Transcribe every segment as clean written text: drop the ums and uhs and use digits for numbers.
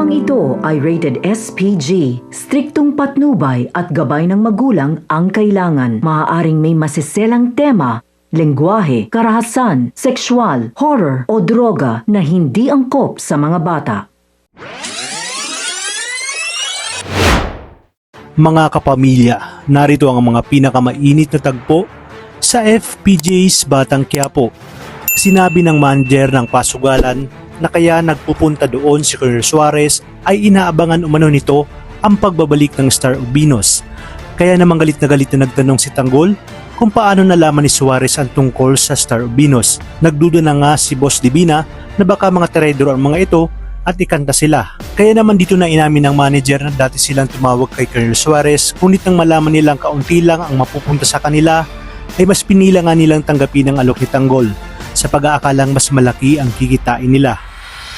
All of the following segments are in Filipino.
Programang ito ay rated SPG. Striktong patnubay at gabay ng magulang ang kailangan. Maaaring may masiselang tema, lengguwahe, karahasan, sexual, horror o droga na hindi angkop sa mga bata. Mga kapamilya, narito ang mga pinakamainit na tagpo sa FPJ's Batang Quiapo. Sinabi ng manager ng pasugalan na kaya nagpupunta doon si Colonel Suarez ay inaabangan umano nito ang pagbabalik ng Star of Venus. Kaya naman galit na nagtanong si Tanggol kung paano nalaman ni Suarez ang tungkol sa Star of Venus. Nagduda na nga si Boss Divina na baka mga traidor ang mga ito at ikanta sila. Kaya naman dito na inamin ng manager na dati silang tumawag kay Colonel Suarez, ngunit nang malaman nilang kaunti lang ang mapupunta sa kanila ay mas pinila nga nilang tanggapin ang alok ni Tanggol sa pag-aakalang mas malaki ang kikitain nila.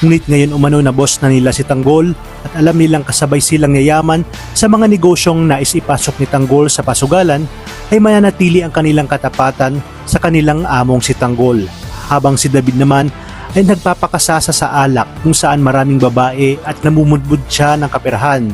Ngunit ngayon umano na boss na nila si Tanggol at alam nilang kasabay silang yayaman sa mga negosyong nais ipasok ni Tanggol sa pasugalan, ay mananatili ang kanilang katapatan sa kanilang among si Tanggol. Habang si David naman ay nagpapakasasa sa alak kung saan maraming babae at namumudbud siya ng kaperahan.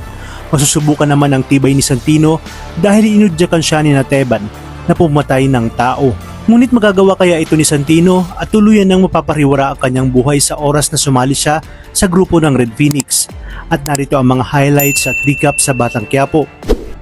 Masusubukan naman ang tibay ni Santino dahil inudyakan siya ni Nateban na pumatay ng tao. Ngunit magagawa kaya ito ni Santino at tuluyan nang mapapariwara ang kanyang buhay sa oras na sumali siya sa grupo ng Red Phoenix. At narito ang mga highlights at recap sa Batang Quiapo.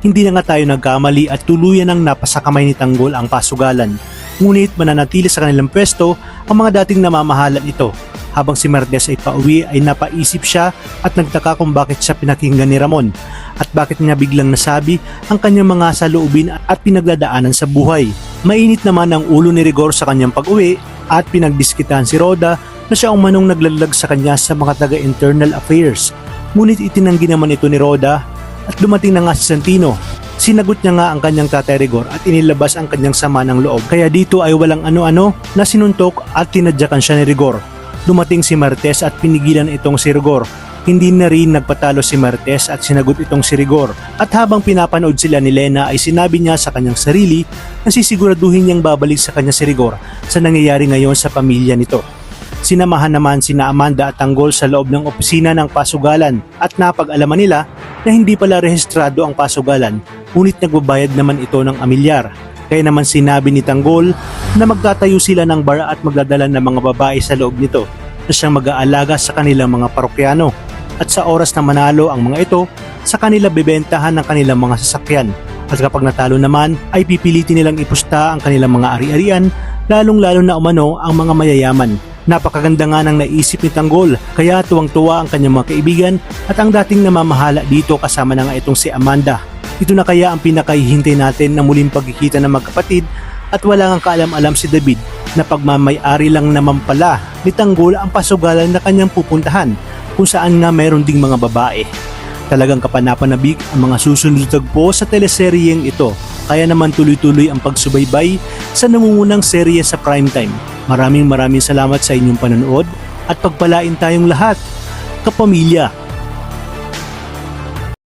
Hindi na nga tayo nagkamali at tuluyan nang napasakamay ni Tanggol ang pasugalan. Ngunit mananatili sa kanilang pwesto ang mga dating namamahalan ito. Habang si Merdes ay pauwi ay napaisip siya at nagtaka kung bakit siya pinakinggan ni Ramon at bakit niya biglang nasabi ang kanyang mga saloobin at pinagdadaanan sa buhay. Mainit naman ang ulo ni Rigor sa kanyang pag-uwi at pinagdiskitahan si Roda na siya ang manong naglalag sa kanya sa mga taga-internal affairs. Ngunit itinanggi naman ito ni Roda at dumating na nga si Santino. Sinagot niya nga ang kanyang tatay Rigor at inilabas ang kanyang sama ng loob. Kaya dito ay walang ano-ano na sinuntok at tinadyakan siya ni Rigor. Dumating si Martes at pinigilan itong si Rigor. Hindi na rin nagpatalo si Martes at sinagot itong si Rigor. At habang pinapanood sila ni Lena ay sinabi niya sa kanyang sarili na sisiguraduhin niyang babalik sa kanya si Rigor sa nangyayari ngayon sa pamilya nito. Sinamahan naman sina Amanda at Tanggol sa loob ng opisina ng pasugalan at napag-alaman nila na hindi pala rehistrado ang pasugalan, ngunit nagbabayad naman ito ng amilyar. Kaya naman sinabi ni Tanggol na magtatayo sila ng bar at magdadala ng mga babae sa loob nito na siyang mag-aalaga sa kanilang mga parokyano. At sa oras na manalo ang mga ito, sa kanila bebentahan ng kanilang mga sasakyan. At kapag natalo naman, ay pipilitin nilang ipusta ang kanilang mga ari-arian, lalong-lalo na umano ang mga mayayaman. Napakaganda nga ng naisip ni Tanggol, kaya tuwang-tuwa ang kanyang mga kaibigan at ang dating namamahala dito kasama na nga itong si Amanda. Ito na kaya ang pinakahihintay natin na muling pagkikita ng magkapatid at wala ngang kaalam-alam si David na pagmamay-ari lang naman pala ni Tanggol ang pasugalan na kanyang pupuntahan kung saan nga mayroon ding mga babae. Talagang kapanapanabik ang mga susunod tagpo sa teleseryeng ito, kaya naman tuloy-tuloy ang pagsubaybay sa namungunang serye sa primetime. Maraming salamat sa inyong panonood at pagpalain tayong lahat, kapamilya.